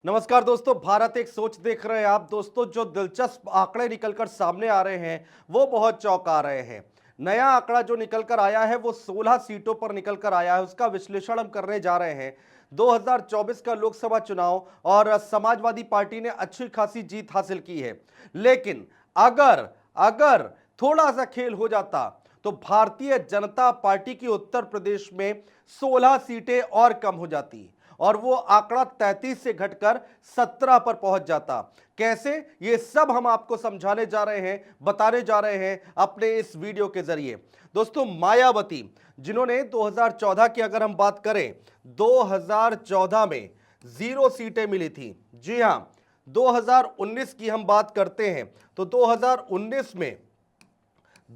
नमस्कार दोस्तों, भारत एक सोच देख रहे हैं आप दोस्तों। जो दिलचस्प आंकड़े निकलकर सामने आ रहे हैं वो बहुत चौंका रहे हैं। नया आंकड़ा जो निकलकर आया है वो 16 सीटों पर निकलकर आया है। उसका विश्लेषण हम करने जा रहे हैं। 2024 का लोकसभा चुनाव और समाजवादी पार्टी ने अच्छी खासी जीत हासिल की है, लेकिन अगर अगर थोड़ा सा खेल हो जाता तो भारतीय जनता पार्टी की उत्तर प्रदेश में 16 सीटें और कम हो जाती और वो आंकड़ा 33 से घटकर 17 पर पहुंच जाता। कैसे, ये सब हम आपको समझाने जा रहे हैं, बताने जा रहे हैं अपने इस वीडियो के जरिए। दोस्तों, मायावती जिन्होंने 2014 की अगर हम बात करें, 2014 में 0 सीटें मिली थी। जी हां, 2019 की हम बात करते हैं तो 2019 में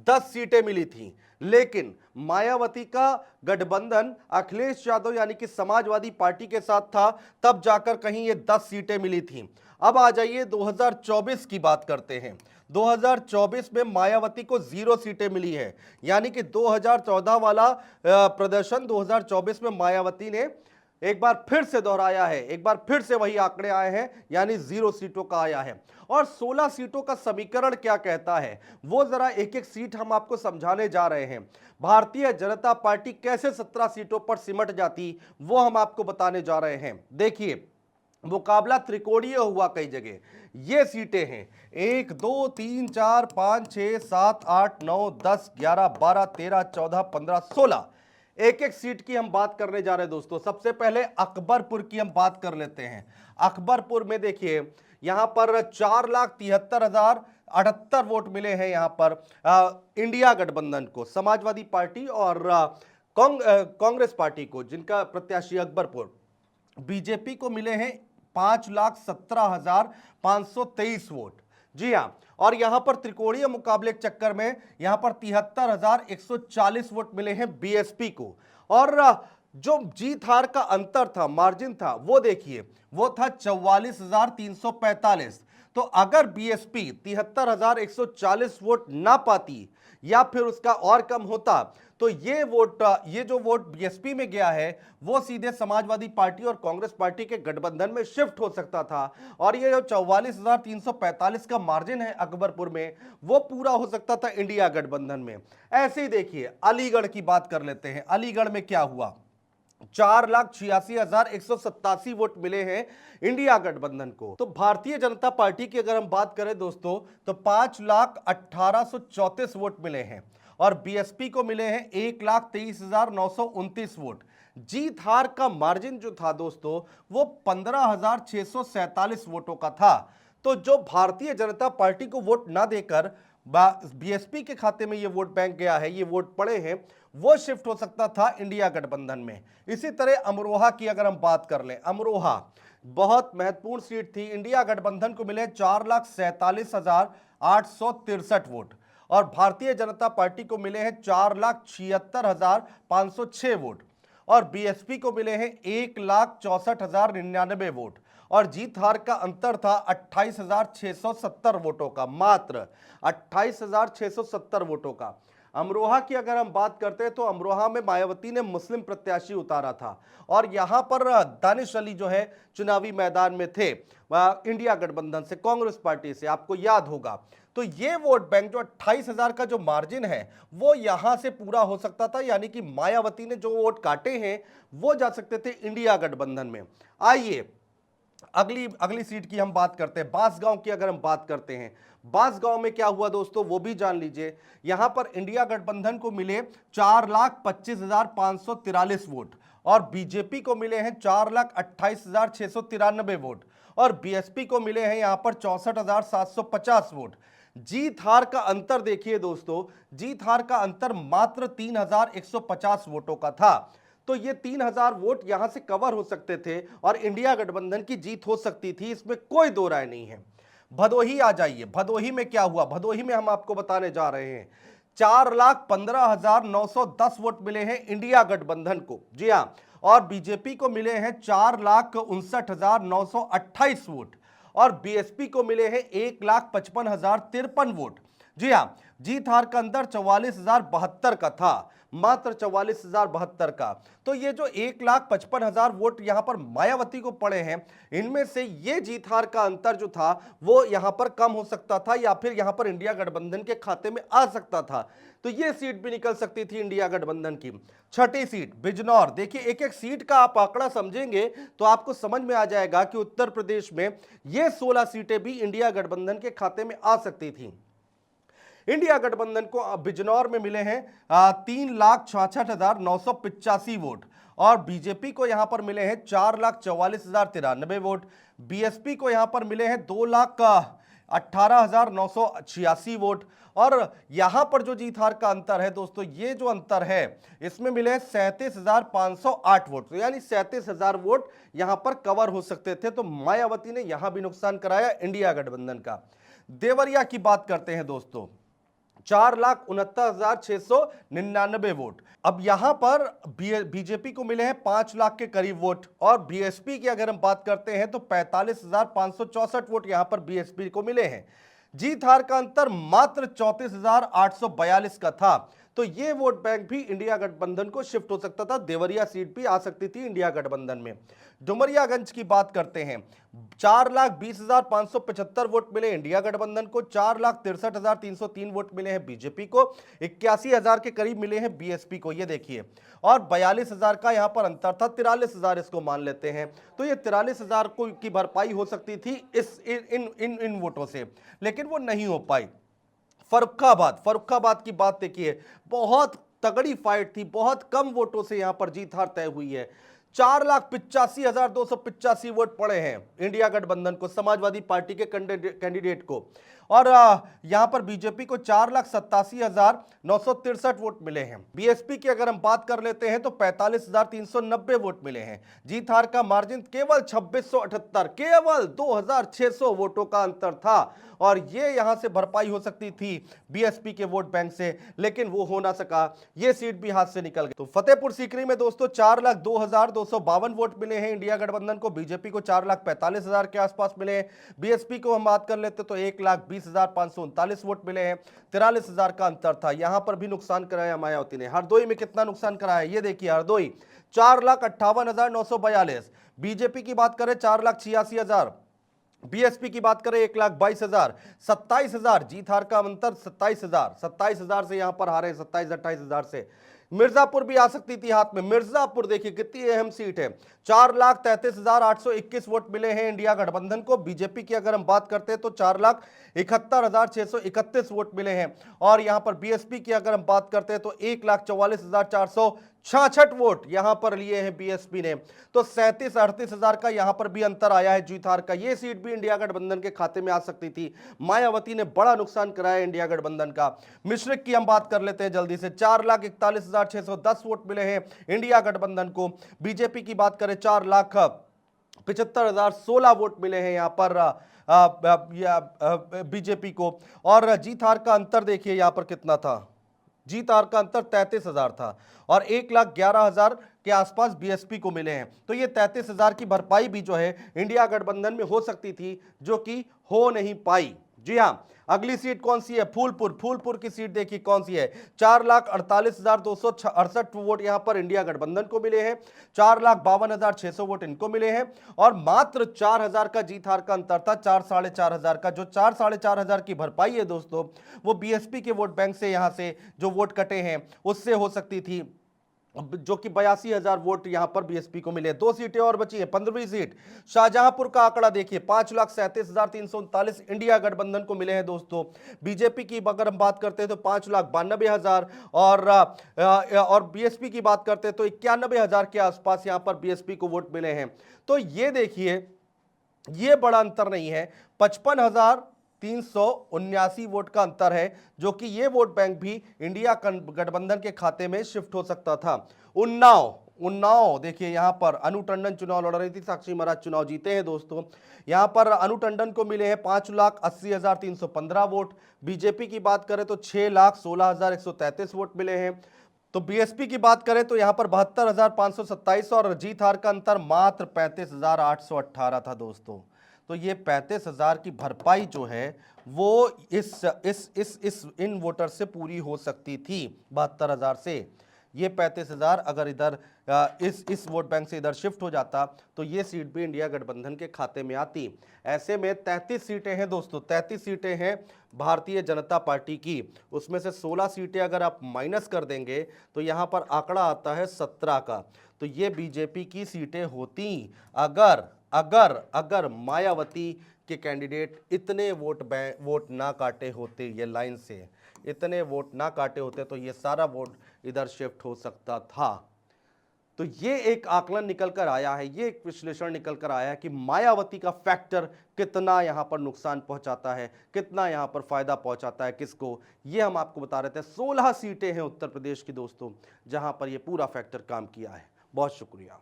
10 सीटें मिली थीं, लेकिन मायावती का गठबंधन अखिलेश यादव यानी कि समाजवादी पार्टी के साथ था, तब जाकर कहीं ये 10 सीटें मिली थीं। अब आ जाइए 2024 की बात करते हैं। 2024 में मायावती को 0 सीटें मिली है, यानी कि 2014 वाला प्रदर्शन 2024 में मायावती ने एक बार फिर से दोहराया है। एक बार फिर से वही आंकड़े आए हैं, यानी 0 सीटों का आया है। और 16 सीटों का समीकरण क्या कहता है वो जरा एक एक सीट हम आपको समझाने जा रहे हैं। भारतीय जनता पार्टी कैसे 17 सीटों पर सिमट जाती वो हम आपको बताने जा रहे हैं। देखिए, मुकाबला त्रिकोणीय हुआ कई जगह। ये सीटें हैं 1 2 3 4 5 6 7 8 9 10 11 12 13 14 15 16। एक एक सीट की हम बात करने जा रहे हैं दोस्तों। सबसे पहले अकबरपुर की हम बात कर लेते हैं। अकबरपुर में देखिए, यहां पर 4,73,078 वोट मिले हैं। यहां पर इंडिया गठबंधन को, समाजवादी पार्टी और कांग्रेस पार्टी को, जिनका प्रत्याशी अकबरपुर। बीजेपी को मिले हैं 5,17,523 वोट। जी हां, और यहां पर त्रिकोणीय मुकाबले के चक्कर में यहां पर 73,140 वोट मिले हैं बीएसपी को। और जो जीत हार का अंतर था, मार्जिन था, वो देखिए, वो था 44,345। तो अगर बीएसपी 73,140 वोट ना पाती या फिर उसका और कम होता तो ये जो वोट बीएसपी में गया है वो सीधे समाजवादी पार्टी और कांग्रेस पार्टी के गठबंधन में शिफ्ट हो सकता था। और ये जो 44,345 का मार्जिन है अकबरपुर में, वो पूरा हो सकता था इंडिया गठबंधन में। ऐसे ही देखिए, अलीगढ़ की बात कर लेते हैं। अलीगढ़ में क्या हुआ, 4,86,187 वोट मिले हैं इंडिया गठबंधन को। तो भारतीय जनता पार्टी की अगर हम बात करें दोस्तों तो 5,18,34 वोट मिले हैं और बीएसपी को मिले हैं 1,23,929 वोट। जीत हार का मार्जिन जो था दोस्तों वो 15,647 वोटों का था। तो जो भारतीय जनता पार्टी को वोट ना देकर बीएसपी के खाते में ये वोट बैंक गया है, ये वोट पड़े हैं, वो शिफ्ट हो सकता था इंडिया गठबंधन में। इसी तरह अमरोहा की अगर हम बात कर लें, अमरोहा बहुत महत्वपूर्ण सीट थी। इंडिया गठबंधन को मिले 4,47,863 वोट और भारतीय जनता पार्टी को मिले हैं 4,76,506 वोट और बीएसपी को मिले हैं 1,64,099 वोट। और जीत हार का अंतर था 28,670 वोटों का, मात्र 28,670 वोटों का। अमरोहा की अगर हम बात करते हैं तो अमरोहा में मायावती ने मुस्लिम प्रत्याशी उतारा था और यहां पर दानिश अली जो है चुनावी मैदान में थे इंडिया गठबंधन से, कांग्रेस पार्टी से, आपको याद होगा। तो ये वोट बैंक जो 28,000 का जो मार्जिन है वो यहां से पूरा हो सकता था, यानी कि मायावती ने जो वोट काटे हैं वो जा सकते थे इंडिया गठबंधन में। आइए अगली अगली सीट की हम बात करते हैं। बांसगांव की अगर हम बात करते हैं, बांसगांव में क्या हुआ दोस्तों वो भी जान लीजिए। यहां पर इंडिया गठबंधन को मिले 4,25,543 वोट और बीजेपी को मिले हैं 4,28,693 वोट और बीएसपी को मिले हैं यहां पर 64,750 वोट। जीत हार का अंतर देखिए दोस्तों, जीत हार का अंतर मात्र 3,150 वोटों का था। तो ये 3,000 वोट यहां से कवर हो सकते थे और इंडिया गठबंधन की जीत हो सकती थी, इसमें कोई दो राय नहीं है। भदोही आ जाइए, भदोही में क्या हुआ, भदोही में हम आपको बताने जा रहे हैं। 4,15,910 वोट मिले हैं इंडिया गठबंधन को, जी हां, और बीजेपी को मिले हैं 4,59,928 वोट और बीएसपी को मिले हैं 1,55,053 वोट। जी हाँ, जीत हार का अंतर 44,072 का था, मात्र 44,072 का। तो ये जो 1,55,000 वोट यहां पर मायावती को पड़े हैं, इनमें से ये जीत हार का अंतर जो था वो यहां पर कम हो सकता था या फिर यहां पर इंडिया गठबंधन के खाते में आ सकता था। तो ये सीट भी निकल सकती थी इंडिया गठबंधन की। छठी सीट बिजनौर, देखिए एक एक सीट का आप आंकड़ा समझेंगे तो आपको समझ में आ जाएगा कि उत्तर प्रदेश में ये 16 सीटें भी इंडिया गठबंधन के खाते में आ सकती थी। इंडिया गठबंधन को बिजनौर में मिले हैं 3,66,985 वोट और बीजेपी को यहां पर मिले हैं 4,44,093 वोट। बीएसपी को यहां पर मिले हैं 2,18,986 वोट। और यहां पर जो जीत हार का अंतर है दोस्तों, ये जो अंतर है इसमें मिले हैं 37,508 वोट, तो यानी 37,000 वोट यहां पर कवर हो सकते थे। तो मायावती ने यहां भी नुकसान कराया इंडिया गठबंधन का। देवरिया की बात करते हैं दोस्तों, 4,69,699 वोट। अब यहां पर बीजेपी को मिले हैं 5 लाख के करीब वोट और बीएसपी की अगर हम बात करते हैं तो 45,564 वोट यहां पर बीएसपी को मिले हैं। जीत हार का अंतर मात्र 34,842 का था। तो ये वोट बैंक भी इंडिया गठबंधन को शिफ्ट हो सकता था, देवरिया सीट भी आ सकती थी इंडिया गठबंधन में। डुमरियागंज की बात करते हैं, 4,20,575 वोट मिले इंडिया गठबंधन को, 4,63,303 वोट मिले हैं बीजेपी को, 81,000 के करीब मिले हैं बीएसपी को, ये देखिए। और 42,000 का यहां पर अंतर था, 43,000 इसको मान लेते हैं। तो ये 43,000 को की भरपाई हो सकती थी इस इन वोटों से, लेकिन वो नहीं हो पाई। फर्रुखाबाद की बात देखिए, बहुत तगड़ी फाइट थी, बहुत कम वोटों से यहां पर जीत हार तय हुई है। 4,85,285 वोट पड़े हैं इंडिया गठबंधन को, समाजवादी पार्टी के कैंडिडेट को। और यहां पर बीजेपी को 4,87,963 वोट मिले हैं। बीएसपी की अगर हम बात कर लेते हैं तो 45,390 वोट मिले हैं। जीत हार का मार्जिन केवल 2678, केवल 2,600 वोटों का अंतर था और ये यहां से भरपाई हो सकती थी बीएसपी के वोट बैंक से, लेकिन वो हो ना सका, ये सीट भी हाथ से निकल गई। तो फतेहपुर सीकरी में दोस्तों 4,02,252 वोट मिले हैं इंडिया गठबंधन को, बीजेपी को 4,45,000 के आसपास मिले हैं। बीएसपी को हम बात कर लेते तो 1,20,539 वोट मिले हैं, 43,000 का अंतर था। यहां पर भी नुकसान कराया मायावती ने। हरदोई में कितना नुकसान कराया ये देखिए, हरदोई 4,58,942, बीजेपी की बात करें 4,86,000, बीएसपी की बात करें 1,22,000, 27,000 जीत हार का अंतर, 27,000 से यहां पर हारे, 27-28,000 से। मिर्जापुर भी आ सकती थी हाथ में, मिर्जापुर देखिए कितनी अहम सीट है, 4,33,821 वोट मिले हैं इंडिया गठबंधन को। बीजेपी की अगर हम बात करते हैं तो 4,71,631 वोट मिले हैं और यहां पर बीएसपी की अगर हम बात करते हैं तो 1,44,466 वोट यहां पर लिए हैं बीएसपी ने। तो 37-38,000 का यहां पर भी अंतर आया है जीत हार का। यह सीट भी इंडिया गठबंधन के खाते में आ सकती थी। मायावती ने बड़ा नुकसान कराया इंडिया गठबंधन का। मिश्रिक की हम बात कर लेते हैं जल्दी से, 4,41,610 वोट मिले हैं इंडिया गठबंधन को। बीजेपी की बात करें 4,75,016 वोट मिले हैं यहां पर बीजेपी को। और जीत हार का अंतर देखिए यहां पर कितना था, जीत हार का अंतर 33,000 था और 1,11,000 के आसपास बीएसपी को मिले हैं। तो ये 33,000 की भरपाई भी जो है इंडिया गठबंधन में हो सकती थी, जो कि हो नहीं पाई। जी हां, अगली सीट कौन सी है, फूलपुर की सीट देखिए कौन सी है, 4,48,268 वोट यहां पर इंडिया गठबंधन को मिले हैं, 4,52,600 वोट इनको मिले हैं और मात्र 4,000 का जीत हार का अंतर था, 4,4,500 का। जो 4,4,500 की भरपाई है दोस्तों, वो बीएसपी के वोट बैंक से यहां से जो वोट कटे हैं उससे हो सकती थी, जो कि 82,000 वोट यहां पर बीएसपी को मिले। 2 सीटें और बची है, 15वीं सीट शाहजहांपुर का आंकड़ा देखिए, 5,37,339 इंडिया गठबंधन को मिले हैं दोस्तों। बीजेपी की अगर हम बात करते हैं तो 5,92,000 और बीएसपी की बात करते हैं तो 91,000 के आसपास यहां पर बीएसपी को वोट मिले हैं। तो ये देखिए, ये बड़ा अंतर नहीं है, 55,379 वोट का अंतर है, जो कि ये वोट बैंक भी इंडिया गठबंधन के खाते में शिफ्ट हो सकता था। उन्नाव देखिए, यहां पर अनु टंडन चुनाव लड़ रही थी, साक्षी महाराज चुनाव जीते हैं दोस्तों। यहां पर अनु टंडन को मिले हैं 5,80,315 वोट। बीजेपी की बात करें तो 6,16,133 वोट मिले हैं। तो बीएसपी की बात करें तो यहां पर 72,527 और अजीत हार का अंतर मात्र 35,818 था दोस्तों। तो ये 35,000 की भरपाई जो है वो इस इन वोटर से पूरी हो सकती थी 72,000 से। ये 35,000 अगर इधर इस वोट बैंक से इधर शिफ्ट हो जाता तो ये सीट भी इंडिया गठबंधन के खाते में आती। ऐसे में 33 सीटें हैं दोस्तों, 33 सीटें हैं भारतीय जनता पार्टी की। उसमें से 16 सीटें अगर आप माइनस कर देंगे तो यहां पर आंकड़ा आता है 17 का। तो ये बीजेपी की सीटें होती अगर अगर अगर मायावती के कैंडिडेट इतने वोट ना काटे होते, ये लाइन से इतने वोट ना काटे होते तो ये सारा वोट इधर शिफ्ट हो सकता था। तो ये एक आकलन निकल कर आया है, ये एक विश्लेषण निकल कर आया है कि मायावती का फैक्टर कितना यहां पर नुकसान पहुंचाता है, कितना यहां पर फायदा पहुंचाता है किसको, ये हम आपको बता रहे थे। 16 सीटें हैं उत्तर प्रदेश की दोस्तों जहां पर ये पूरा फैक्टर काम किया है। बहुत शुक्रिया।